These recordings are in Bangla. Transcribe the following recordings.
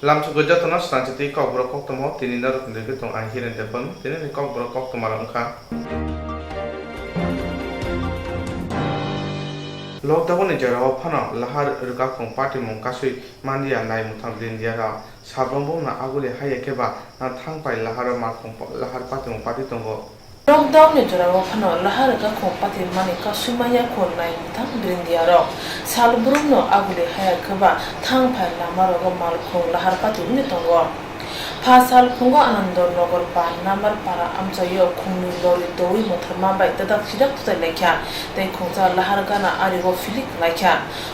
Lamsu gojatono Swrangchati Kokborok Koktwma tini narok ndeke tong ahiren tepon tini ni Kokborok Koktwma rongkha Lockdown ni jara phano lahar ruka khong party mong kasui mandia nai mutham India ra sabrong na agule haye keba na thangpai lahar ma khong lahar party mong party tongo Lockdown ni jara phano lahar ruka khong party mani kasui maya khon nai mutham India ra salbrum no agule haye keba thangpai lamar ro mal khong lahar party ni tongo Pasal khungo anando nogor pa namar para amchayo khungni lori doi mothama bai tadak sidak tutai lekha tei khongja lahar gana arigo filik lekha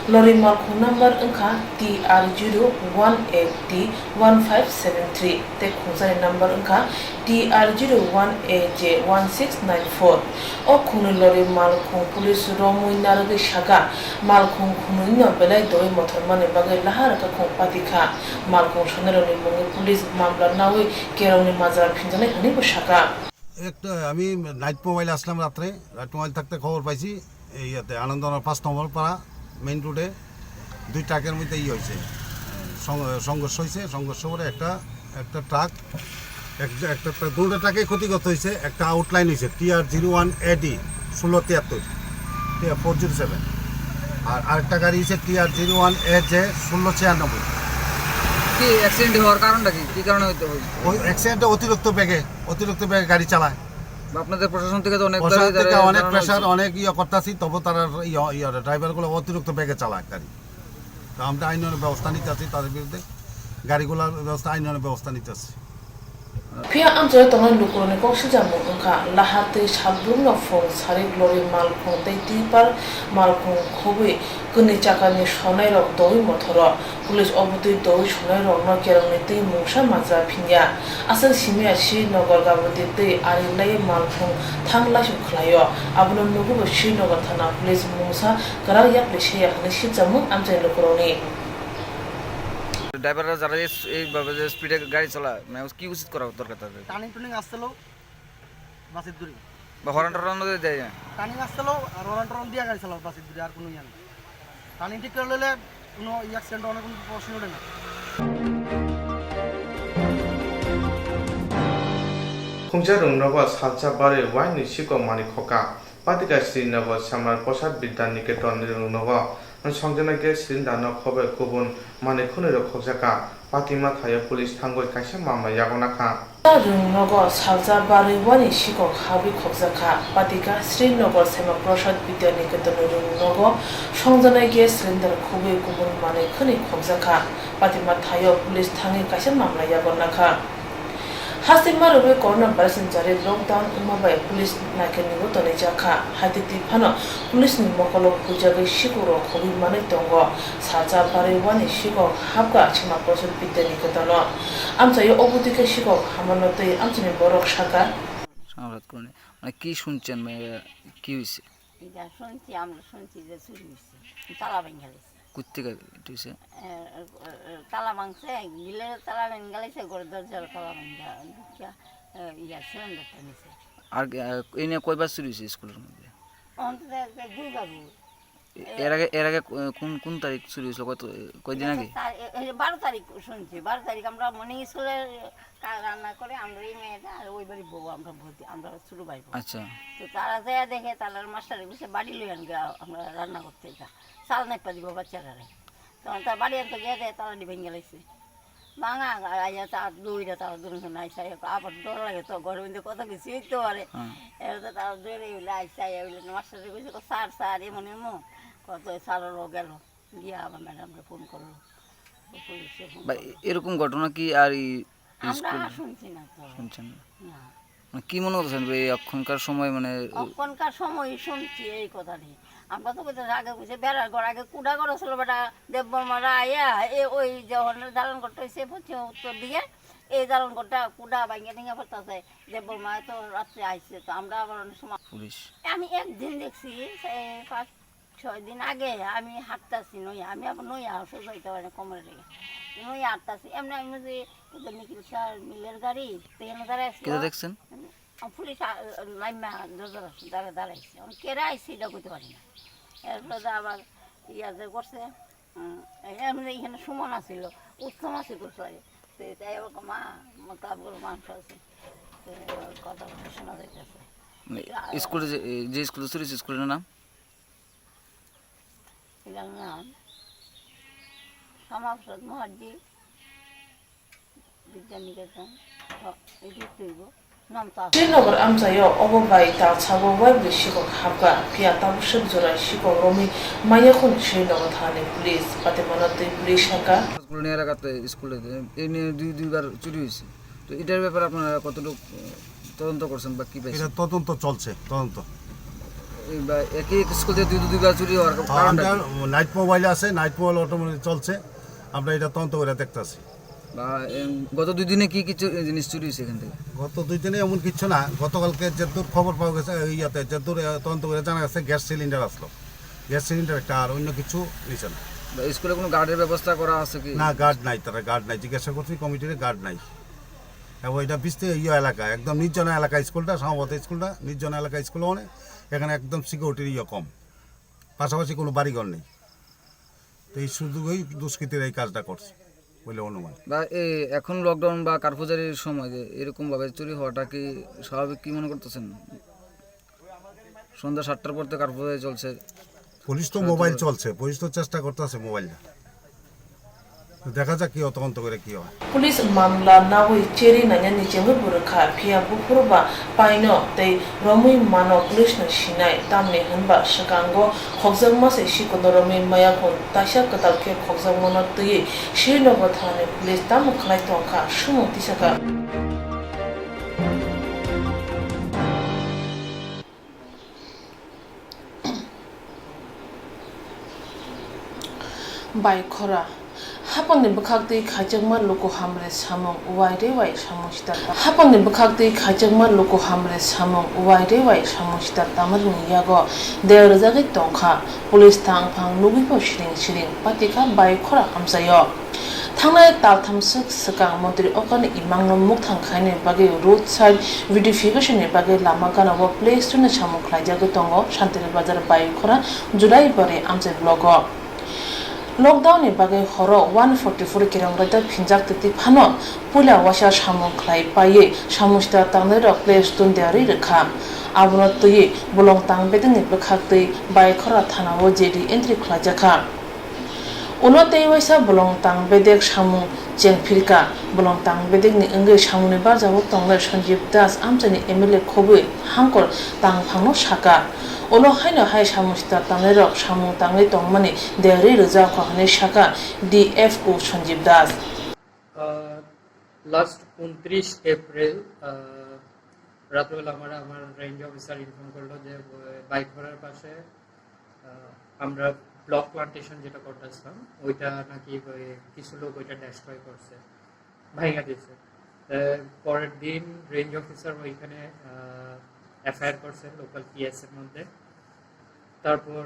lori mal khung number angkha TR01AD1573 tei khongja number angkha TR01AJ1694 o khungni lori mal khung police romui narage shaga mal khung khungni no belai doi mothama ne bagai lahar ka khong patikha mal khung soneroni mungi police নাওই কেরনি মাজার ফিনজানে হনি বসাকা একটা আমি নাইট মোবাইল আসলাম রাত্রে নাইট মোবাইল থাকতে খবর পাইছি এইতে আনন্দনগর 5 নম্বর পাড়া মেইন রোডে দুই ট্রাকের মধ্যে হয়েছে সংঘর্ষ হয়েছে সংঘর্ষ করে একটা ট্রাক একটা দুটো ট্রাকে ক্ষতিগ্রস্ত হয়েছে একটা আউটলাইন হয়েছে TR01AD 1673 407 আর আরেকটা গাড়ি হয়েছে TR01AJ 1696 কি অ্যাক্সিডেন্ট হওয়ার কারণটা কি কারণে হইতে হয় ওই অ্যাক্সিডেন্টে অতিরিক্ত বেগে গাড়ি চালায় আপনাদের প্রশাসন থেকে তো অনেক প্রেশার অনেক করতেছি তবু তারা ড্রাইভারগুলো অতিরিক্ত বেগে চালায় গাড়ি তো আমরা আইনের ব্যবস্থা নিতে আছি তাদের বিরুদ্ধে গাড়িগুলোর ব্যবস্থা আইনের ব্যবস্থা নিতে আছি Pia amjaya tongan lukurone koksi jamu angka lahate sabrung no phone sari glory malkhong tei tipar malkhong khobe kuni chakani sonai rok doi mothoro police obutui doi sonai rok no kerongni tei mungsa maja phinya asal simia Srinagar gaboti tei arilai malkhong thanglai su khlayo abono nugubo Srinagar thana police mungsa karar yak leshe yakni sijamu amjaya lukurone ড্রাইভাররা যারা এইভাবে যে স্পিডে গাড়ি চালায় মানে কি উচিত করা দরকার তাদের টার্নিং আসছিল বাসের দূরে বা হর্ন টর্ন দেয় টার্নিং আসছিল আর হর্ন দিয়ে গাড়ি চালাও বাসের দূরে আর কোনো ইয়া নেই টার্নিং ঠিক করে নিলে কোনো অ্যাক্সিডেন্ট অনেক কোনো প্রশ্ন ওঠে না Khungjarung nogo salcha bare waini siko mani khoka patika Srinagar samar posat bidyan niketon nirung nogo songjana ge Srinagar no khobe kubun mani khunero khokjaka patima thayo police thangoi kaisa mama yagona kha rung nogo salja bari wani siko habi khokjaka patika Srinagar sema prasad bidyan niketon rung nogo songjana ge Srinagar khobe kubun mani khuni khokjaka patima thayo police thangi kaisa mama yagona kha Hastimar ube corona virus jare lockdown umabai police naike nigo tone jakha haditi phano police ni mokolo pujagai shikuro khobi mane tongo saja bare wani shiko habga chima posol bidani kotono amcha yo obudike shiko hamanote amchini borok shaka সংবাদ করে মানে কি শুনছেন কি হইছে এটা শুনছি আমরা শুনছি যে চুরি হইছে তালা ভেঙে গেছে কুত্তিকা হইছে তালা ভাঙছে গিলে তালা ভেঙে গেছে ঘরের দরজার তালা ভেঙে ইয়া সিলিন্ডারটা নিছে আর এই নিয়ে কয়বার চুরি হইছে স্কুলের মধ্যে অন্তত দুইবার এর আগে কোন তারিখ চুরি হয়েছিল কয়দিন আগে 12 তারিখ শুনছি 12 তারিখ আমরা মর্নিং স্কুলে রান্না করে আমরা এই মেয়েটা আর ওই বাড়ি বউ আমরা ভর্তি আমরা শুরু বাইব আচ্ছা তো তারা যায় দেখে তালার মাস্টারে বসে বাড়ি লই আনবে আমরা রান্না করতে যা চাল নাইপা দিব বাচ্চারা তখন তার বাড়ি আনতে গিয়ে দেয় তালাটি ভেঙে গেছে ভাঙা আইয়া তার দুইটা তার দুজন আইসা আবার ডর লাগে তো ঘরের মধ্যে কত কিছু হইতে পারে এবার তার দৌড়ে হইলে আইসা হইলে মাস্টারে বসে স্যার এমন এমন কত সারারও গেল গিয়া আবার ম্যাডামকে ফোন করলো পুলিশে এরকম ঘটনা কি আর আমরা শুনছি না তো শুনছেন না মানে কি মনে করছেন এখনকার সময় মানে এখনকার সময় শুনছি এই কথাটি আমরা তো আগে বুঝে বেড়ার ঘর আগে কুড়া ঘর ছিল বেটা দেববর্মারা আইয়া ওই যখন জ্বালান ঘরটা হয়েছে পশ্চিম উত্তর দিকে এই জ্বালান ঘরটা কুড়া ভাঙিয়ে টিঙে পড়তেছে দেববর্মা তো রাত্রে আইসে তো আমরা আবার অনেক সময় পুলিশ আমি একদিন দেখছি 5-6 দিন আগে আমি হাঁটতেছি নইয়া আমি আবার নইয়া সোজা হইতে পারি কোমরে রেখে নইয়া হাঁটতেছি এমনি আমি যে নিখিল স্যার মিলের গাড়ি সেখানে দাঁড়াইছি দেখছেন পুলিশ লাইমা দাঁড়াইছে কেরা আইসি এটা করতে পারি না এরপরে আবার ইয়া যে করছে এমনি এখানে সুমন আসছিল উত্তম আছে তো সবাই তাই আবার মা কাপড় মাংস আছে কথা শোনা যাইতেছে মানে স্কুলে যে স্কুলে চুরি হয়েছে স্কুলের নাম এটার নাম সমাপ্রদ মহাজি বিদ্যানিকেতন এটি তৈব নাম তা শ্রীনগর আমজাयो অববাই তালছাবো ওয়াইবলি শিকক হাবগা পিয়া তাবুসব জোড়া শিকক রমি মায়াখন শ্রীনগর থানে পুলিশ পাতে মনতে পুলিশ শাখা স্কুল এলাকাতে স্কুলে এই নিয়ে দুইবার চুরি হয়েছে তো এটার ব্যাপারে আপনারা কতটুকু তদন্ত করছেন বা কি এটা পাইছেন তদন্ত চলছে তদন্ত বা একই স্কুল থেকে দুইবার চুরি হওয়ার কারণটা আমরা নাইট মোবাইল আছে নাইট মোবাইল অটোমেটিক চলছে আমরা এটা তদন্ত করে দেখতেছি বা গত 2 দিনে কি কিছু জিনিস চুরি হয়েছে এখান থেকে গত 2 দিনে এমন কিছু না গতকালকে যেদূর খবর পাওয়া গেছে ইয়াতে যেদূর তদন্ত করে জানা গেছে গ্যাস সিলিন্ডার আসলো গ্যাস সিলিন্ডার একটা আর অন্য কিছু নিছে না বা স্কুলে কোনো গার্ডের ব্যবস্থা করা আছে কি না গার্ড নাই তারা গার্ড নাই জিজ্ঞাসা করছি কমিটির গার্ড নাই এবং এটা বিস্তে এলাকা একদম নির্জন এলাকা স্কুলটা সম্ভবত স্কুলটা নির্জন এলাকা স্কুল মানে এখানে একদম সিকিউরিটির কম পাশাপাশি কোনো বাড়িঘর নেই তো এই সুযোগেই দুষ্কৃতীরা এই কাজটা করছে বলে অনুমান বা এই এখন লকডাউন বা কারফুজারির সময় যে এরকম ভাবে চুরি হওয়াটা কি স্বাভাবিক কি মনে করতেছেন সন্ধ্যা 7টার পর থেকে কারফুজারি চলছে পুলিশ তো মোবাইল চলছে পুলিশ তো চেষ্টা করতেছে মোবাইলটা দেখা যাক কি তদন্ত করে কি হয় পুলিশ মামলা নাওই চেরি নানি চেঙ্গু বুরখা পিয়া বুফুরবা পাইনো তেই রমি মানো পুলিশ না সিনাই তামনে হনবা সকাঙ্গো খগজাং মাসে শিকোনো রমি মায়াখন তাসা কতালকে খগজাং মনো তুই শ্রীনগর থানে পুলিশ তাম খলাই তংখা সুমো তিসাকা বাইখরা হাপংনি বখাকতै খাইजोंमा लोको हामरे सामं वाइरे वाइ सामंसिता हापंनि बखाकतै खाइजोंमा लोको हामरे सामं वाइरे वाइ सामंसिता तामरनि यागो देरजागै तंखा पुलिस थांफां लुगिबो सिरिं पातिका बाइखरा हामजायो थांनाय तालथामसक सकां मन्त्रि अकानि इमांनो मुख थांखायनि बागै रोड साइड भिडिफिकेशननि बागै लामा गानावो प्ले स्टोरनि सामं खाइजागै दंगो शान्तिनि बाजार बाइखरा जुलाइ बारे आमजे ब्लगो लकडाउन बागै हर 144 किलोमीटर फिनजाक तति फानो पुला वासा सामं खलाई पाये सामुस्ता तांने र प्ले स्टोन देरी रखा आबनो तुई बुलं तां बेदनि बखाक्तै बाइखरा थानावो जेडी एन्ट्रि खलाजाखा उनो तेवैसा बुलं तां बेदेक सामु जेंफिरका बुलं तां बेदेकनि अंगै सामुनि बाजावो तंले सञ्जीव दास आमचानि एमएलए खबु हांकर तां फांनो साका उनो हायनो हाय सामुस्ता तांने र सामु तांनै तंमानि देरी रोजा खहानि साका डीएफओ सञ्जीव दास লাস্ট 29 এপ্রিল রাতবেলা আমার রেঞ্জ অফিসার ইনফর্ম করলো যে বাইক ঘোড়ার পাশে আমরা ব্লক প্লান্টেশন যেটা করতেছিলাম ওইটা নাকি কিছু লোক ওইটা ডেস্ট্রয় করছে ভাঙা দিয়েছে পরের দিন রেঞ্জ অফিসার ওইখানে এফআইআর করছে লোকাল পিএস এর মধ্যে তারপর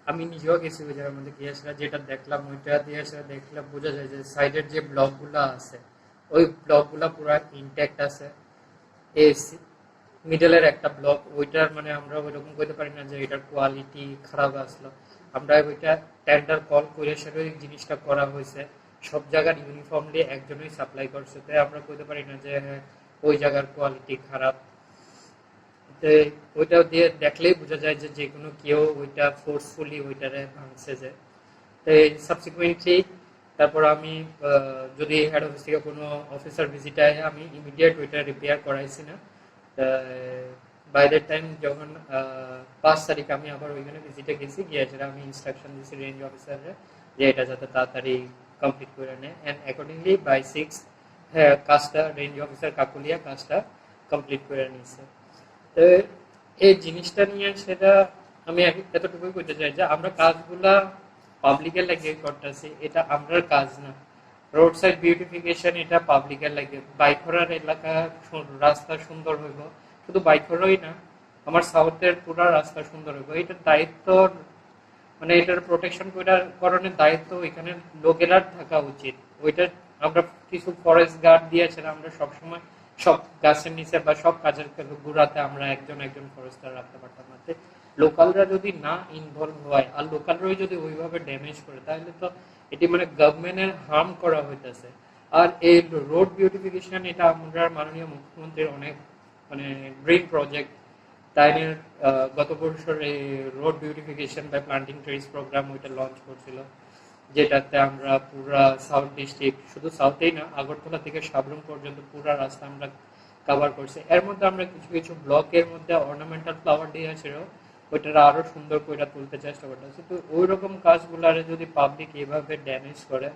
আমি নিজেও গেছি ওই জায়গার মধ্যে গিয়েছিল যেটা দেখলাম ওইটা দিয়ে দেখলাম বোঝা যায় যে সাইডের যে ব্লকগুলো আছে ওই ব্লকগুলো পুরো ইনট্যাক্ট আছে এসি মিডলের একটা ব্লক ওইটার মানে আমরা ওইরকম করতে পারি না যে এটার কোয়ালিটি খারাপ আসলো আমরা ওইটা টেন্ডার কল করে সেটা জিনিসটা করা হয়েছে সব জায়গার ইউনিফর্মলি একজনই সাপ্লাই করছে তাই আমরা কইতে পারি না যে ওই জায়গার কোয়ালিটি খারাপ ওইটা দিয়ে দেখলেই বোঝা যায় যে যে কোনো কেউ ওইটা ফোর্সফুলি ওইটারে ভাঙছে যে সাবসিকুয়েন্টলি তারপর আমি যদি হেড অফিস থেকে কোনো অফিসার ভিজিট আয় আমি ইমিডিয়েট ওইটা রিপেয়ার করাইছি না বাই দ্যাট টাইম যখন 5 তারিখ আমি আবার ওইখানে ভিজিটে গেছি গিয়ে সেটা আমি ইনস্ট্রাকশন দিয়েছি রেঞ্জ অফিসাররে যে এটা যাতে তাড়াতাড়ি কমপ্লিট করে নেয় অ্যান্ড অ্যাকর্ডিংলি বাই 6 কাজটা রেঞ্জ অফিসার কাকুলিয়া কাজটা কমপ্লিট করে নিয়েছে তো এই জিনিসটা নিয়ে সেটা আমি এতটুকুই বলতে চাই যে আমরা কাজগুলা পাবলিকের লাগে করতেছি এটা আমরার কাজ না রোড সাইড বিউটিফিকেশন এটা পাবলিকের লাগে বাইকরার এলাকা রাস্তা সুন্দর হইব শুধু বাইকরই না আমার সাউথের পুরো রাস্তা সুন্দর হইব এটার দায়িত্ব মানে এটার প্রোটেকশন করার দায়িত্ব এখানে লোকেরা থাকা উচিত ওইটা আমরা কিছু ফরেস্ট গার্ড দিয়েছে আমরা সবসময় সব গাছের নিচে বা সব কাজের গুড়াতে আমরা একজন ফরেস্টার রাখতে পারতাম না লোকালরা যদি না ইনভলভ হয় আর লোকালরাই যদি ওইভাবে ড্যামেজ করে তাহলে তো এটি মানে গভর্নমেন্টের হার্ম করা হইতেছে। আর এই রোড বিউটিফিকেশন এটা আমরা মাননীয় মুখ্যমন্ত্রীর অনেক মানে ড্রিম প্রজেক্ট, তাই নিয়ে গত বছর এই road beautification by planting trees programme ওইটা লঞ্চ করছিল, যেটাতে আমরা পুরা সাউথ ডিস্ট্রিক্ট, শুধু সাউথেই না আগরতলা থেকে সাবরুম পর্যন্ত পুরা রাস্তা আমরা কভার করছি। এর মধ্যে আমরা কিছু কিছু ব্লকের মধ্যে অর্নামেন্টাল ফ্লাওয়ার দিয়েছিল, ওইটা আরো সুন্দর করে তুলতে চেষ্টা করতেছে। তো ওই রকম কাজগুলারে যদি পাবলিক এভাবে ড্যামেজ করে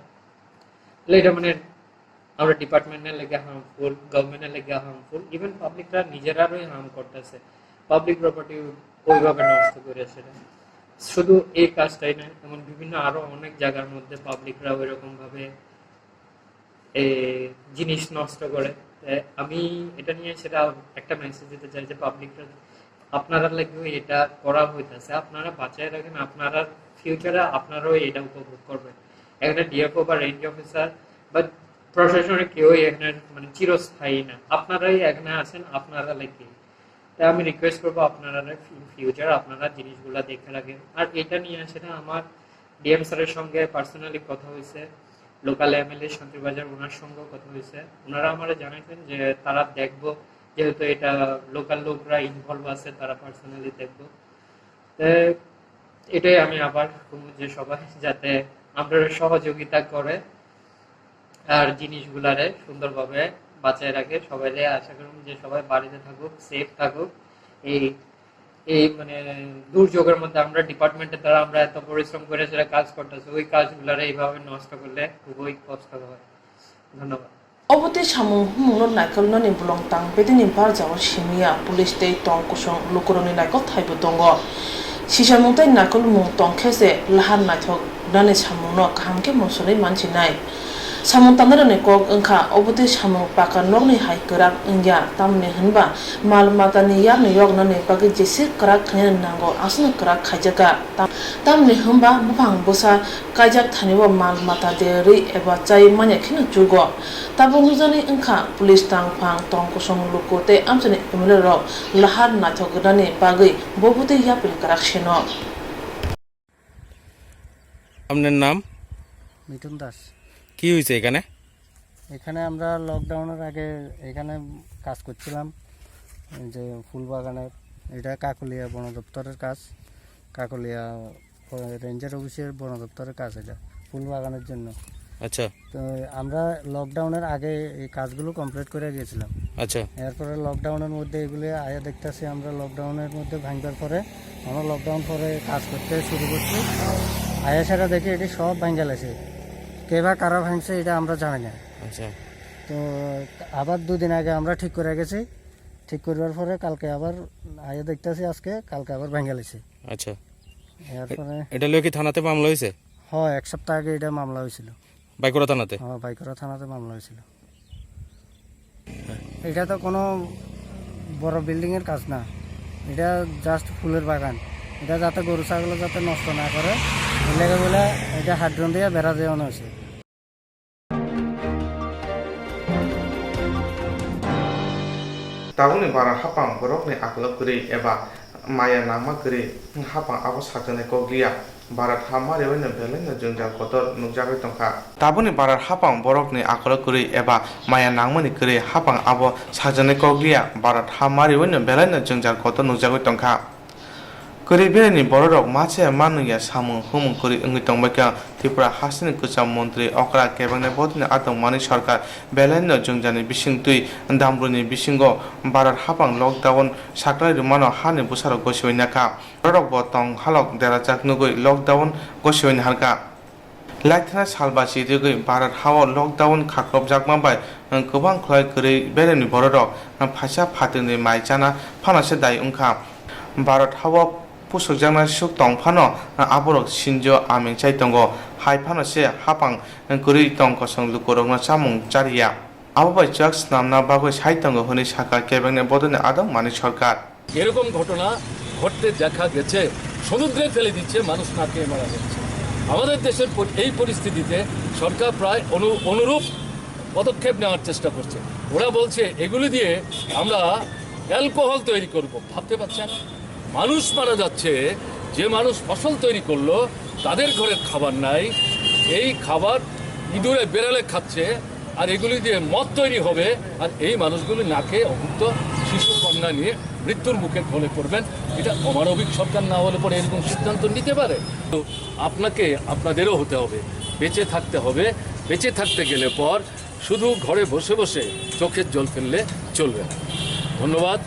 তাহলে এটা মানে আমরা ডিপার্টমেন্টের লেগে হার্মফুল, গভর্নমেন্টের লেগে হার্মফুল, ইভেন পাবলিকরা নিজেরাই হার্ম করতেছে, পাবলিক প্রপার্টি ওইভাবে নষ্ট করেছে। শুধু এই কাজটাই নয়, এমন বিভিন্ন আরো অনেক জায়গার মধ্যে পাবলিকরা ওই রকম ভাবে জিনিস নষ্ট করে। আমি এটা নিয়ে সেটা একটা মেসেজ দিতে চাই যে পাবলিকরা আপনারা লাগবে এটা করা হইতেছে, আপনারা বাঁচায় রাখেন, আপনারা ফিউচারে আপনারাও এটা উপভোগ করবেন। এখানে ডিএফও বা রেঞ্জ অফিসার বা প্রশাসনের কেউ এখানে মানে চিরস্থায়ী না, আপনারাই এখানে আছেন, আপনারা লাগবে। তাই আমি রিকোয়েস্ট করবো আপনারা ফিউচার আপনারা জিনিসগুলা দেখে রাখেন। আর এটা নিয়ে সেটা আমার ডিএম স্যারের সঙ্গে পার্সোনালি কথা হয়েছে, লোকাল এমএলএ শান্তিবাজার ওনার সঙ্গে কথা হয়েছে, ওনারা আমার জানাইছেন যে তারা দেখবো, যেহেতু এটা লোকাল লোকরা ইনভলভ আছে তারা পার্সোনালি দেখবো। এটাই আমি আবার যে সবাই যাতে আমরা সহযোগিতা করে আর জিনিসগুলারে সুন্দরভাবে বাঁচায় রাখে। সবাই আশা করুন যে সবাই বাড়িতে থাকুক, সেফ থাকুক। এই মানে দুর্যোগের মধ্যে আমরা ডিপার্টমেন্টের দ্বারা আমরা এত পরিশ্রম করে সেটা কাজ করতেছি, ওই কাজগুলারে এইভাবে নষ্ট করলে খুবই কষ্ট হয়। ধন্যবাদ। অবতে সামুং হুমুনো নাইকল ননি বুলং তাং বেদিনি বারজাও সিমিয়া পুলিশ তে টং কুসং লুকুরনি নাইকল থাইবো দङ সিসামুং তাই নাইকল মুং টং খেसे लाहार नायथक नानि सामुंनो काहामके मसनै मानसि नाय सामुं तांनारनि कक ओंखा अबते सामुं पाका नगनि हाय गोराक इंगिया तामनि होनबा माल मातानि यारनि यगनानि बागै जेसे गोराक थानो नांगौ आसनो गोराक खायजागा तामनि होनबा मुफां बसा कायजाक थानिबो माल माता देरि एबा जाय मान्याखिनो जुगो ताबो नुजानि ओंखा पुलिस तांफां टं कुसं लुकोते आमसनि एमएलए रक लाहार नायथक गोदानि बागै बबते यापिल गोराक सेनो। আপনার নাম? মিঠুন দাস। কি হয়েছে এখানে? এখানে আমরা লকডাউনের আগে এখানে কাজ করছিলাম, যে ফুল বাগানের, এটা কাকলিয়া বন দপ্তরের কাজ, কাকলিয়া রেঞ্জার অফিসের বন দপ্তরের কাজ, এটা ফুল বাগানের জন্য। আচ্ছা। তো আমরা লকডাউনের আগে এই কাজগুলো কমপ্লিট করে গিয়েছিলাম। আচ্ছা। এরপরে লকডাউনের মধ্যে এগুলি আয়া দেখতেছি, আমরা লকডাউনের মধ্যে ভাঙবার পরে আমরা লকডাউন পরে কাজ করতে শুরু করছি, আয়া সেটা দেখে এটি সব ভাঙ্গা লাগছে, কে বা কারা ভাঙছে এটা আমরা জানি না। আচ্ছা। তো আবার দুদিন আগে আমরা ঠিক করে গেছি, ঠিক করবার পরে কালকে আবার আয়া দেখতেছি, আজকে কালকে আবার ভাঙ্গা লাগছে। আচ্ছা। এরপরে এটা লোক কি থানাতে মামলা হয়েছে? হ্যাঁ, এক সপ্তাহ আগে এটা মামলা হয়েছিল বাইকরা থানাতে। হ্যাঁ, বাইকরা থানাতে মামলা হয়েছিল। এটা তো কোনো বড় বিল্ডিং এর কাজ না, এটা জাস্ট ফুলের বাগান, এটা যাতে গরু ছাগল যাতে নষ্ট না করে এলাকা বলে এটা হাড্রন দিয়ে বেড়া দেওয়ানো হয়েছে। ताबुनि बारा हापां बरकनि आकलक गरि एबा माया नामा गरि हापां आबो साजने कग्लिया भारत हामारे वैनो बेलेनो जोंजा गतर नुजागै तंखा ताबुनि बारा हापां बरकनि आकलक गरि एबा माया नांमनि गरि हापां आबो साजने कग्लिया भारत हामारे वैनो बेलेनो जोंजा गतर नुजागै तंखा गरि बेनि बररक मासे मानुया सामुं हुमुं गरि अंगि तंबायका त्रिपुरा हासिनि कुचाम मन्त्री अक्रा केबांने बदनि आतंकमानि सरकार बेलेनो जोंजानि बिसिंतुइ दामब्रुनि बिसिंगो भारत हापां लकडाउन साक्राय रुमानो हानि बुसारो गसिवैनाका बररक बतं हालक देराजाक नुगै लकडाउन गसिवैन हारका लाइथना सालबासि रिगै भारत हाव लकडाउन खाख्रब जाकमाबाय गोबां खलाय गरि बेलेनि बररक फाइसा फातिनि माइजाना फानासे दाय उंखा भारत हाव पुसुकजांना सुक तंफानो आबरक सिनजो आमिं चाइतंगो हाइफानोसे हापां गरि तंकसं लुकुरंना सामुं चारिया आबाबाय ड्राग्स नामना बागै साइतंगो हनि साका केबेंने बदने आदम मानि सरकार এরকম ঘটনা ঘটতে দেখা গেছে, সমুদ্রে ফেলে দিচ্ছে, মানুষ না খেয়ে মারা যাচ্ছে। আমাদের দেশের এই পরিস্থিতিতে সরকার প্রায় অনুরূপ পদক্ষেপ নেওয়ার চেষ্টা করছে। ওরা বলছে এগুলি দিয়ে আমরা অ্যালকোহল তৈরি করব। ভাবতে পারছেন, মানুষ মারা যাচ্ছে, যে মানুষ ফসল তৈরি করলো তাদের ঘরের খাবার নাই, এই খাবার ইঁদুরে বেড়ালে খাচ্ছে, আর এগুলি দিয়ে মদ তৈরি হবে, আর এই মানুষগুলি না খেয়ে অভুক্ত শিশু কন্যা নিয়ে মৃত্যুর মুখে ঢলে পড়বেন। এটা অমানবিক সরকার না হলে পরে এরকম সিদ্ধান্ত নিতে পারে? তো আপনাকে আপনাদেরও হতে হবে, বেঁচে থাকতে হবে। বেঁচে থাকতে গেলে পর শুধু ঘরে বসে বসে চোখের জল ফেললে চলবে না। ধন্যবাদ,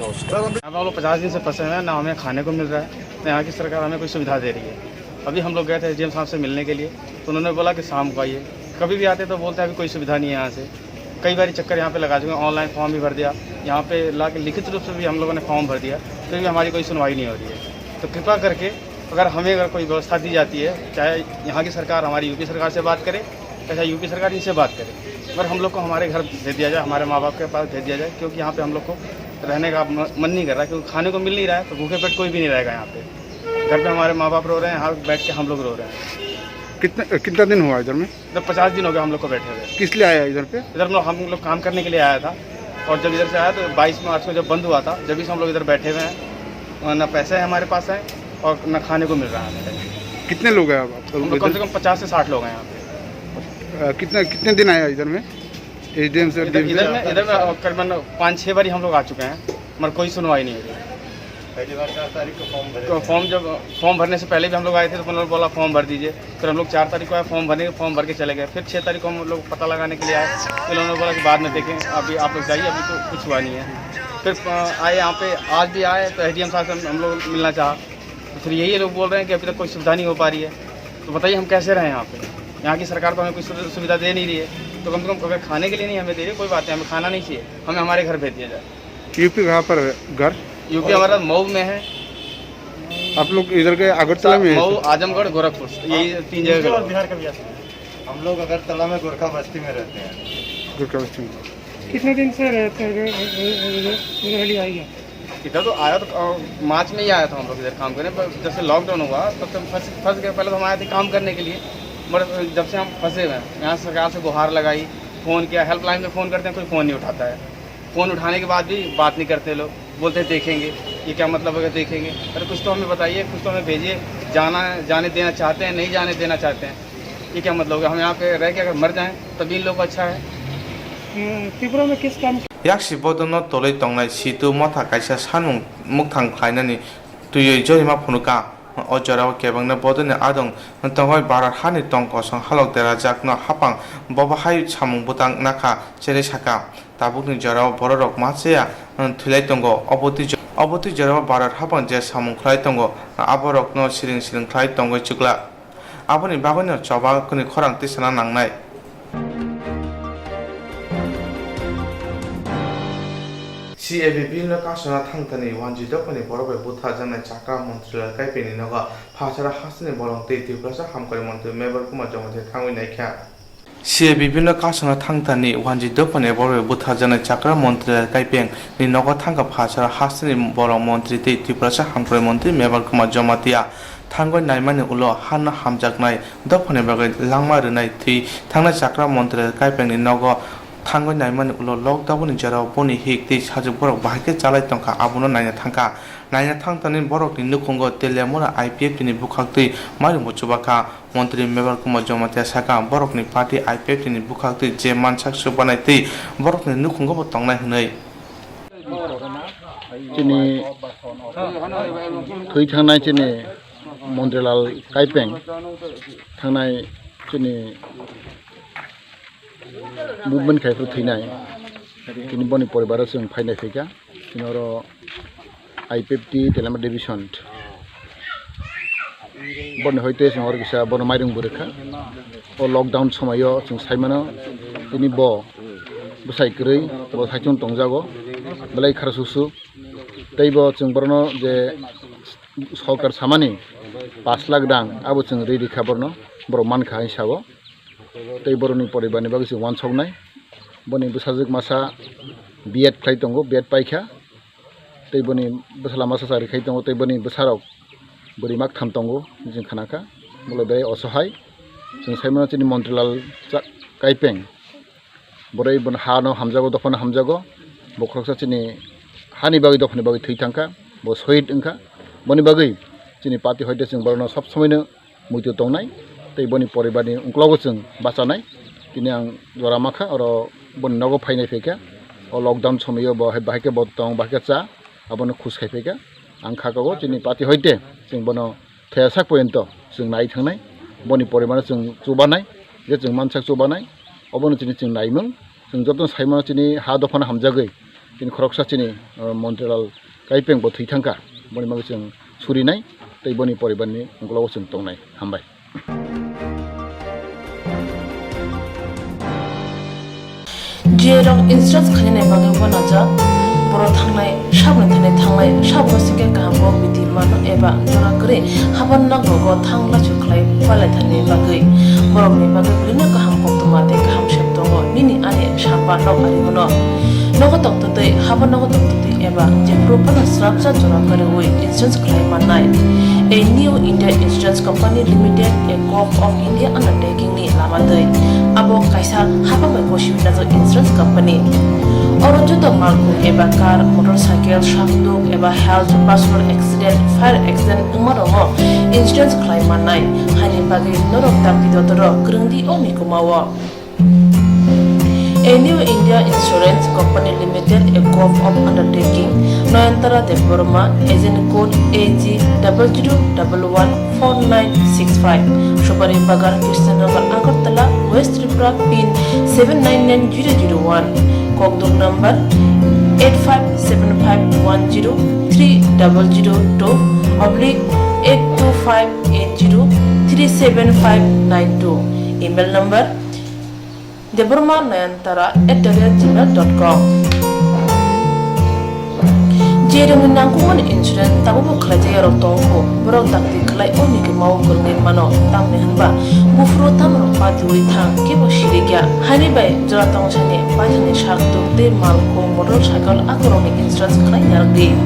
नमस्कार। अब हम लोग 50 दिन से फंसे हुए हैं, ना हमें खाने को मिल रहा है, ना यहाँ की सरकार हमें कोई सुविधा दे रही है। अभी हम लोग गए थे एसडीएम साहब से मिलने के लिए, तो उन्होंने बोला कि शाम को आइए। कभी भी आते तो बोलते हैं अभी कोई सुविधा नहीं है यहाँ से। कई बार चक्कर यहाँ पे लगा चुके हैं, ऑनलाइन फॉर्म भी भर दिया, यहाँ पे ला के लिखित रूप से भी हम लोगों ने फॉर्म भर दिया, फिर भी हमारी कोई सुनवाई नहीं हो रही है। तो कृपा करके अगर कोई व्यवस्था दी जाती है, चाहे यहाँ की सरकार हमारी यूपी सरकार से बात करे, चाहे यूपी सरकार इनसे बात करे, अगर हम लोग को हमारे घर भेज दिया जाए, हमारे माँ बाप के पास भेज दिया जाए, क्योंकि यहाँ पे हम लोग को रहने का मन नहीं कर रहा, क्योंकि खाने को मिल नहीं रहा है, तो भूखे पेट कोई भी नहीं रहेगा यहाँ पे। घर पे हमारे माँ बाप रो रहे हैं, यहाँ बैठ के हम लोग रो रहे हैं। कितना दिन हुआ इधर में? इधर 50 दिन हो गया हम लोग को बैठे हुए। किस लिए आया इधर पे? इधर हम लोग काम करने के लिए आया था, और जब इधर से आया तो 22 मार्च को जब बंद हुआ था, जब भी हम लोग इधर बैठे हुए हैं, ना पैसे हमारे पास है और न खाने को मिल रहा है हमें। कितने लोग हैं आप? कम से कम 50 से 60 लोग हैं यहाँ पे। कितने दिन आया इधर में? एसडीएम से इधर में करीबन 5-6 बार हम लोग आ चुके हैं, मगर कोई सुनवाई नहीं हो रही। पहली बार 4 तारीख को फॉर्म भरने से पहले भी हम लोग आए थे, तो उन्होंने बोला फॉर्म भर दीजिए। फिर हम लोग 4 तारीख को आए, फॉर्म भर के चले गए। फिर 6 तारीख को हम लोग पता लगाने के लिए आए, फिर उन्होंने बोला कि बाद में देखें, अभी आप लोग जाइए, अभी तो कुछ हुआ नहीं है। फिर आए यहाँ पे, आज भी आए तो एसडीएम साहब से हम लोग मिलना चाहा, तो फिर यही लोग बोल रहे हैं कि अभी तक कोई सुविधा नहीं हो पा रही है। तो बताइए हम कैसे रहें यहाँ पे? यहाँ की सरकार तो हमें कोई सुविधा दे नहीं रही है, तो कम से कम अगर खाने के लिए नहीं हमें दे रही है, कोई बात नहीं, हमें खाना नहीं चाहिए, हमें हमारे घर भेज दिया जाए। यूपी कहाँ पर है घर? यूपी हमारा मऊ में है। आप लोग इधर के अगरतला में? मऊ, आजमगढ़, गोरखपुर, यही 3 जगह। बिहार का भी हम लोग अगरतला में गोरखा बस्ती में रहते हैं। गोरखा बस्ती में कितने दिन से रहते हैं? इधर तो आया तो मार्च में ही आया था हम लोग इधर काम करने, पर जब से लॉकडाउन हुआ तब से फंस गए। पहले तो हम आए थे काम करने के लिए, मगर जब से हम फंसे हुए हैं, यहाँ सरकार से गुहार लगाई, फ़ोन किया, हेल्पलाइन में फ़ोन करते हैं, कोई फ़ोन नहीं उठाता है। फ़ोन उठाने के बाद भी बात नहीं करते लोग, बोलते हैं देखेंगे। ये क्या मतलब है देखेंगे? अरे कुछ तो हमें बताइए, कुछ तो हमें भेजिए। जाने देना चाहते हैं, नहीं जाने देना चाहते हैं, ये क्या मतलब है? हम यहाँ पे रह के अगर मर जाएँ तब इन लोग को अच्छा है। त्रिपुरा में किस काम? याक्षी बदन तोलै तंगनाय सितु मथा कायसा सानमुं मुखथां खायनानि तुयै जरिमा फुनुका अजराव केबंगना बदने आदं तंगय भारत हानि तंकसं हालक देरा जाकना हापां बबाहाय सामुं बुतां नाखा चेरे साका ताबुकनि जराव बररक मासेया थुलाय तंगो अबति जराव भारत हापां जे सामुं खलाय तंगो आबरक न सिरिं सिरिं खलाय तंगय चुकला आबनि बागनि चबाकनि खरां तिसना नांनाय CAB বিভিন্ন কাশনা থাংতানি ওয়ানজিদপনি বড়বাই বুথা জানাই চাকা মন্ত্রীরা কাইপেনি নগা ফাছারা হাসনি বরং তেতি প্লাসা হামকারি মন্ত্রী মেবার কুমার জমাতে থাঙ্গই নাইখা CAB বিভিন্ন কাশনা থাংতানি ওয়ানজিদপনি বড়বাই বুথা জানাই চাকা মন্ত্রীরা কাইপেং নি নগা থাঙ্গা ফাছারা হাসনি বরং মন্ত্রী তেতি প্লাসা হামকারি মন্ত্রী মেবার কুমার জমাতিয়া থাঙ্গই নাইমানি উলো হান্না হামজাকনাই দপনি বাগৈ লাংমা রনাই থি থাংনা চাকা মন্ত্রীরা কাইপেং নি নগা थांगोय नायमान उलो लकडाउन जराव बनि हिकति साजु बरक बाहायके चालाय तंका आबुनो नायना थांतानि बरकनि नुखंगो तेलियामुरा आईपीएफ नि बुखाक्ति मारि मुचुबाका मंत्री मेबर कुमार जमातिया साका बरकनि पार्टी आईपीएफ नि बुखाक्ति जे मानसाक सुबानायति बरकनि नुखंगो तंगनाय हनै चिनि थुइ थांनाय चिनि मन्त्रीलाल काइपें थांनाय चिनि मुभमेंट खायफोर थैनाय दिनै बनि परिबाराव जों फायनाय फैगा दिनर आईपीएफ तेलामा डिविजन बनि हयते जों अरगिसा बन माइरं बुरेखा ओ लकडाउन समायो जों साइमानो दिनै बसायग्रै ब साइचन तंजागो बलाय खारसुसु तैबो जों बरनो जे सरकार सामानि 5 लाख रां आबो जों रेडि खाबरनो बर मानखा हिसाबो तै बरनि परिबारनि बागै जों वानसौनाय बनि बसाजक मासा बिएड खाय दंगो बिएड पाइखा तै बनि बसला मासा सारि खाय दंगो तै बनि बसाराव बोरि माक थाम दंगो जों खानाखा मुले बे असहाय जों साइमना चिनि मन्त्रीलाल काइपें बरै बन हानो हामजागो दफन हामजागो बख्रकसा चिनि हानि बागै दफननि बागै थै थांखा ब सहिद ओंखा boni bagai chini party hoite chung borno sob somoyno muitu tongnai tei boni poribarni ungklogo chung bachanai tini ang jora makha oro boni nogo phainai phaikha o lockdown somoyo bo bahike bo tong bahike cha abono khus khai phaikha ang khakago chini party hoite chung bono thesak poyento chung nai thangnai boni poribar chung chubanai je chung mansak chubanai obono chini chung naimung chung joton saima chini ha dofana hamjagai chini khoroksa chini montreal kaipeng bo thithangka boni mag chung surinai tei boni poribarni ungklogo chung tongnai hambai Jerong insurance khanina bagai bonaja boro thangnai sabni sabo sike kahamo biti mano eba jora kre haban na gogo thangla chuklai pala thane bagai borok ni bagai brina kaham koktwma te kaham sheptongo nini ane sapa nok ari mono nogo toktote haban nogo toktote eba je propana srapsa jora kare oi insurance claim manai a new India Insurance Company Limited a co-op of India undertaking ni lamadai abo kaisa habamai boshi na insurance company Orojoto malku eba car motorcycle shakduk eba health personal accident fire accident umarongo insurance claim manai hani bagi norok takti dotoro krungdi omi kumawo A new India Insurance Company Limited, a co-op of undertaking, Noyantara de Burma, agent code AG 00114965, Shubari Bagar, Krishnagar, Agartala, West Tripura, PIN 799001, Kokborok number 857510-300-82580-37592, email number deburma9antara@gmail.com Jeremy nangkuman insurance tabu khlajaya ro tongko borok takti khlai oni ke mau kurne mano tamne hanba bufro tamro paturi thang ke bo shirigya hani bai jora tong chane pajane shakto te malko motorcycle akoroni insurance khlai yargi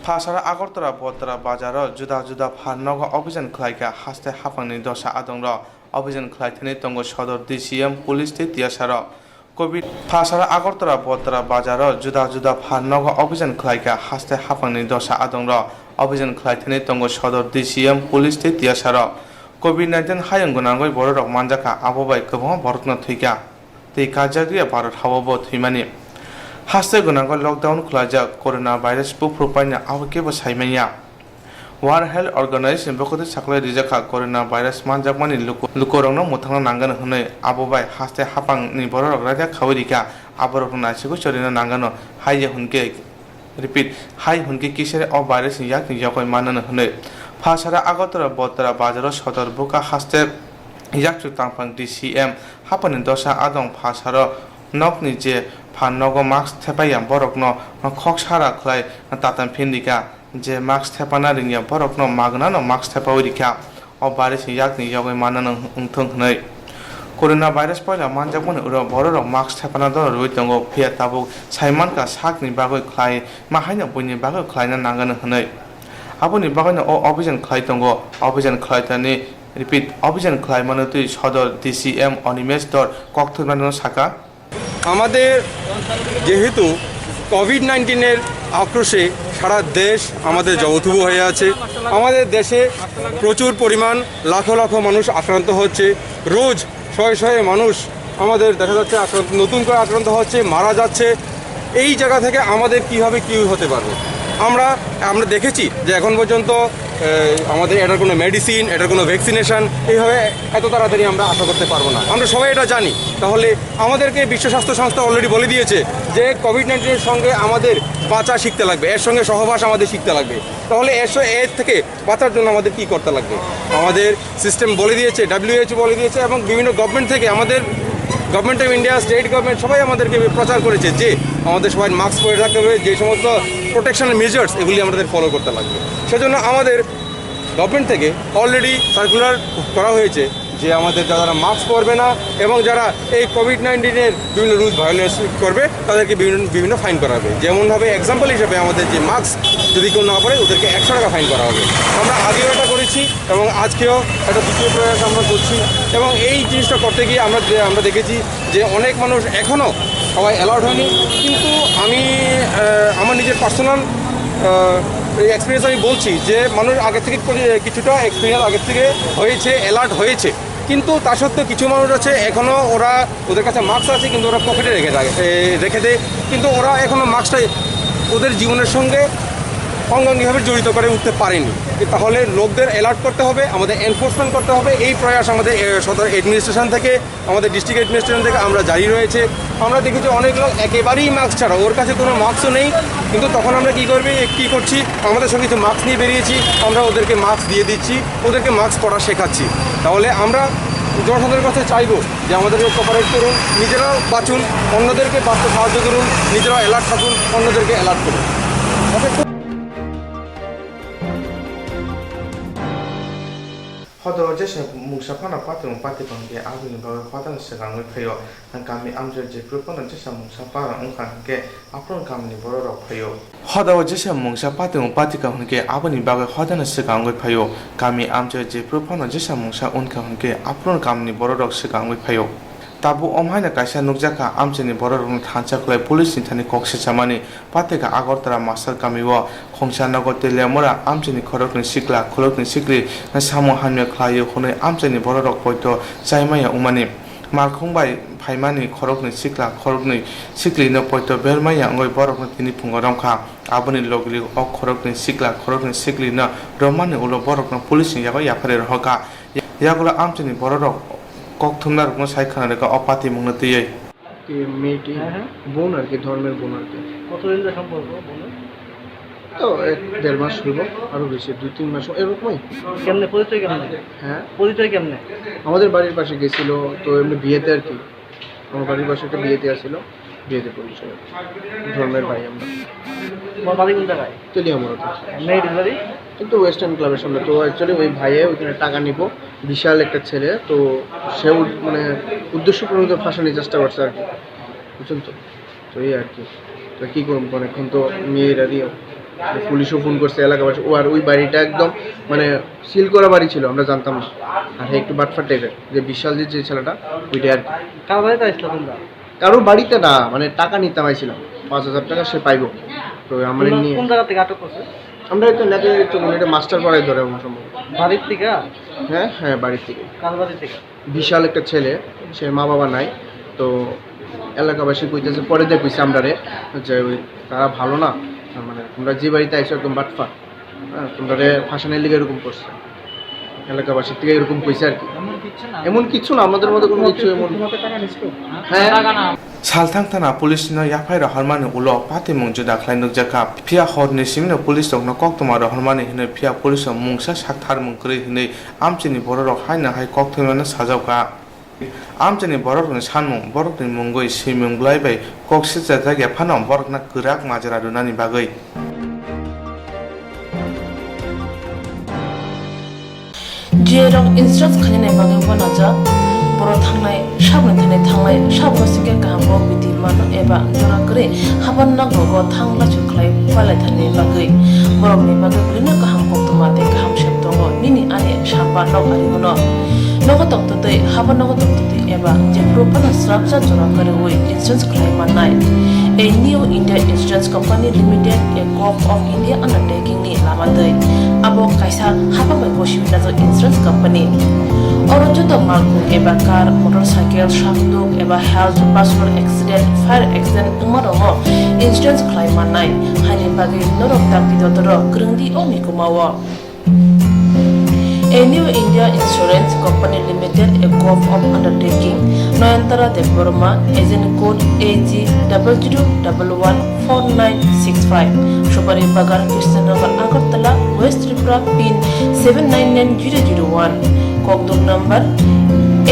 Pasara Agartala Botara Bajaro Juda Juda Pharnogo Obijan Klaika Haste Hapangni Dosha Adongro Obijan Klaitani Tongo Shodor DCM Police Tiasaro Covid Pasara Agartala Botara Bajaro Juda Juda Pharnogo Obijan Klaika Haste Hapangni Dosha Adongro Obijan Klaitani Tongo Shodor DCM Police Tiasaro COVID-19 Hayangunangoi Borok Manjaka Abobai Kabon Borokno Thika Te Kajagria Barot Hawabo Thimani Haste gunanggo lockdown khulaja coronavirus puprupaina awkebo saimanya World Health Organization bokoti saklai rijaka coronavirus manjakmani lukorongno muthangna nangano hunai abobai haste hapang ni borok raja khawrika aborok naisigo chorina nangano haye hunke repeat hai hunke kisere o virus yak ni yakoi manana hunai Pasara Agartala Botara Bajaro Sodor Buka haste yakchu tangpang DCM hapanin dosha adong Pasara nokni je Panogo Max Tepayam Borokno Kokshara Clay Tatan Pindika Je Max Tepana Ringa Borokno Magnano Max Tepaurika or Baris Yakni Yoga Manan Tungnay Coronavirus Pola Manjabun Uro Borok Max Tepanador Ruitongo Pia Tabu Simonka Sakni Bago Clay Mahana Bunny Bago Klein and Nangan Hunay Abuni Bagano or Obijan Claytongo Obijan Claytani repeat Obijan Claymanatu Shodor DCM on image dot Koktwma Saka আমাদের যেহেতু কোভিড-19 আক্রোশে সারা দেশ আমাদের জবথুবু হয়ে আছে আমাদের দেশে প্রচুর পরিমাণ লাখো লাখো মানুষ আক্রান্ত হচ্ছে রোজ শয়ে শয়ে মানুষ আমাদের দেখা যাচ্ছে নতুন করে আক্রান্ত হচ্ছে মারা যাচ্ছে এই জায়গা থেকে আমাদের কীভাবে কী হতে পারবে আমরা দেখেছি যে এখন পর্যন্ত আমাদের এটার কোনো মেডিসিন এটার কোনো ভ্যাকসিনেশন এইভাবে এত তাড়াতাড়ি আমরা আশা করতে পারবো না আমরা সবাই এটা জানি তাহলে আমাদেরকে বিশ্ব স্বাস্থ্য সংস্থা অলরেডি বলে দিয়েছে যে কোভিড-19 সঙ্গে আমাদের বাঁচা শিখতে লাগবে এর সঙ্গে সহবাস আমাদের শিখতে লাগবে তাহলে এর থেকে বাঁচার জন্য আমাদের কী করতে লাগবে আমাদের সিস্টেম বলে দিয়েছে WHO বলে দিয়েছে এবং বিভিন্ন গভর্নমেন্ট থেকে আমাদের government of India state government সবাই আমাদেরকে প্রচার করেছে যে আমাদের সবাই মাস্ক পরে রাখতে হবে যে সমস্ত প্রোটেকশনের মেজার্স এগুলি আমাদের ফলো করতে লাগবে সেজন্য আমাদের গভর্নমেন্ট থেকে অলরেডি সার্কুলার করা হয়েছে যে আমাদের যারা মাস্ক পরবে না এবং যারা এই কোভিড-19-এর বিভিন্ন রুলস ভায়োলেশন করবে তাদেরকে বিভিন্ন ফাইন করা হবে। যেমনভাবে এক্সাম্পল হিসেবে আমাদের যে মাস্ক যদি কেউ না পরে ওদেরকে 100 টাকা ফাইন করা হবে। আমরা আগেও এটা করেছি এবং আজকেও একটা দ্বিতীয় প্রয়াস আমরা করছি এবং এই জিনিসটা করতে গিয়ে আমরা দেখেছি যে অনেক মানুষ এখনও সবাই অ্যালার্ট হয়নি। কিন্তু আমি আমার নিজের পার্সোনাল এক্সপিরিয়েন্স আমি বলছি যে মানুষ আগে থেকে কিছুটা এক্সপিরিয়েন্স আগের থেকে হয়েছে, অ্যালার্ট হয়েছে, কিন্তু তা সত্ত্বেও কিছু মানুষ আছে এখনও ওদের কাছে মাস্ক আছে কিন্তু ওরা পকেটে রেখে দেয়, কিন্তু ওরা এখনও মাস্কটা ওদের জীবনের সঙ্গে অঙ্গাঙ্গিভাবে জড়িত করে উঠতে পারেনি। তাহলে লোকদের অ্যালার্ট করতে হবে, আমাদের এনফোর্সমেন্ট করতে হবে। এই প্রয়াস আমাদের সদর অ্যাডমিনিস্ট্রেশন থেকে, আমাদের ডিস্ট্রিক্ট অ্যাডমিনিস্ট্রেশন থেকে আমরা জারি রয়েছে। আমরা দেখেছি অনেক লোক একেবারেই মাস্ক ছাড়া, ওর কাছে কোনো মাস্কও নেই, কিন্তু তখন আমরা কী করছি, আমাদের সঙ্গে কিছু মাস্ক নিয়ে বেরিয়েছি, আমরা ওদেরকে মাস্ক দিয়ে দিচ্ছি, ওদেরকে মাস্ক পরা শেখাচ্ছি। তাহলে আমরা জনসাধারণের কাছে চাইবো যে আমাদেরকে কোঅপারেট করুন, নিজেরাও বাঁচুন, অন্যদেরকে বাঁচতে সাহায্য করুন, নিজেরাও অ্যালার্ট থাকুন, অন্যদেরকে অ্যালার্ট করুন। হয়তো যেসে মুসাফানা পাতিং পাতিপাংকে আগুনি ভাবে হতান সেগাঙ্গই ফেয় গামি আমজে যে গ্রুপনা যেসা মুসাফানা ওখানকে আপন গামনি বড় রক ফেয় হয়তো যেসে মুসা পাতিং পাতিকাংকে আগুনি ভাবে হতান সেগাঙ্গই ফেয় গামি আমজে যে গ্রুপনা যেসা মুসা উনকাংকে আপন গামনি বড় রক সেগাঙ্গই ফেয় তাবু অমহাইনা কাইসা নুকজাকা আমচেনি বড়রং থানচাকলাই পুলিশनि थानि कक्से चामानि पातेका आगरतला मास्टार गामिओ खंसा नगर तेलियामरा आमचेनि खरकनि सिक्ला खलकनि सिक्रि सामु हान्य ख्लायो हनै आमचेनि बड़रक पयतो जायमाया उमानि मालखंबाय फाइमानि खरकनि सिक्ला खरकनि सिक्लिनो पयतो बेरमाया अंगय बरकनि तिनि फुंगरमखा आबनि लगलि अ खरकनि सिक्लिनो रमानि उलो बरकनि पुलिसनि याबा याफारे रहका यागला आमचेनि बड़रक Koktwma রকম সাইখানা রেখা অপাতি মংনতেই মেয়েটি বোন আর কি, ধর্মের বোন আর কি। কতদিন ধরে সম্পর্ক বোনের? তো 1-1.5 মাস হইব, আরো বেশি 2-3 মাস এরকমই। কেমনে পরিচয় কেমনে? হ্যাঁ, পরিচয় কেমনে? আমাদের বাড়ির পাশে গেছিল, তো এমনি বিয়েতে আর কি, আমার বাড়ির পাশে একটা বিয়েতে আসছিল, বিয়েতে পরিচয়। ধর্মের ভাই আমরা। তোমার বাড়ি কোন জায়গায়? তেলিয়ামরাতে। মেয়েটির বাড়ি কিন্তু ওয়েস্টার্ন ক্লাবের সামনে। তো অ্যাকচুয়ালি ওই ভাইয়ে ওইখানে টাকা নিব, বিশাল একটা ছেলে, তো সেও মানে উদ্দেশ্যপূর্ণ ফাঁসানোর চেষ্টা করছে আর কি, বুঝছেন তো। তো এই আর কি, তো কী করবো এখন তো মেয়েরারই, পুলিশও ফোন করছে, এলাকাবাসী। ও আর ওই বাড়িটা একদম মানে সিল করা বাড়ি ছিল, আমরা জানতাম না। আর একটু বাটফাট টাইপের, যে বিশাল যে ছেলেটা ওইটা আর কি। কার বাড়িতে আসছিল তোমরা? কারোর বাড়িতে না, মানে টাকা নিতে পাইছিলাম, 5,000 টাকা সে পাইব। তো আমরা নিয়ে কোন জায়গা থেকে আটক করছে? আমরা তো নাকি এটা মাস্টার পাড়ায় ধরে আমার সম্ভব। বাড়ির থেকে? হ্যাঁ হ্যাঁ, বাড়ির থেকে। কার বাড়ি থেকে? বিশাল একটা ছেলে, সে মা বাবা নাই। তো এলাকাবাসী কইতেছে, পরে দিয়ে কইছে আমরা রে যে ওই তারা ভালো না, মানে তোমরা যে বাড়িতে আইসো একদম বাটফা, হ্যাঁ তোমরা রে ফাঁসানোর লিগে এরকম করছে, এলাকাবাসীর থেকে এরকম কইছে আর কি। এমন কিছু না, আমাদের মধ্যে কোনো কিছু এমন। হ্যাঁ, 살탕타나 पुलिसनो याफाइरा हरमानि उलो पातिमुं जुदा ख्लाइनुक जाका फिया हरनि सिमिनो पुलिस दंनो कोक्तमारो हरमानि हिने फिया पुलिस मुंसा साथार मुंक्रि हिने आमचेनि बररक हायना हाय कोक्तमानो साजावका आमचेनि बररकनि सानमुं बरकनि मुंगै सिमुंग्लायबाय कक्से जायगा फानो बरकना गोराक माजरा रुनानि बागै जेरक इंस्ट्रक्ट खाने बागै बनाजा बर' थांनाय साबनो थांनाय साबसिके गाहामो बिदि मानो एबा जरा करे हाबान नांगौ थांला सुख्लाय फालाय थाने बागै बरकनि बागै बिनो गाहाम कोक्तमा ते गाहाम शब्दङ निनि आने साबा नगारिमनो नगो तक्ततै हाबान नगो तक्ततै एबा जेफ्रो पाना स्राबजा जरा करे वे इंस्ट्रक्ट खालाय माननाय A new India Insurance Company Limited, a corp of India undertaking ni lamatei abo kaisa haba mai bosibina jo insurance company oro joto malku eba car motorcycle shafduk eba health personal accident fire accident umarongo insurance claim manai hani bagi norok takti dotoro grungdi omi kumawo A new India Insurance Company Limited, a corp of undertaking, Noyantara Deborma, agent code AG00114965, Shubari Bagar, Krishnagar, Agartala, West Tripura, PIN 799001, Kokborok number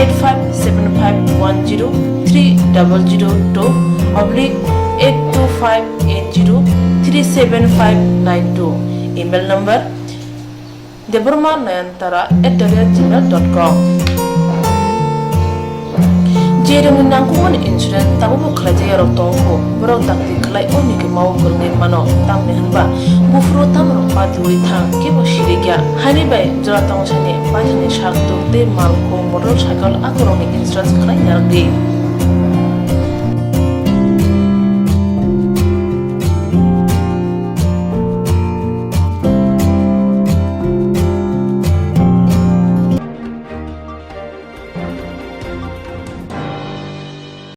8575103000/82580375592, email number deborma9antara@gmail.com Jeremy nangkuman insurance tabu khalajaya rok tongko borok dakti khalai oni ke mau kurni mano tamne hanba bufro tamro patui thang kebo shirigya hani bai jora tongsani paithani shak te malko motorcycle akoroni insurance khalai nardi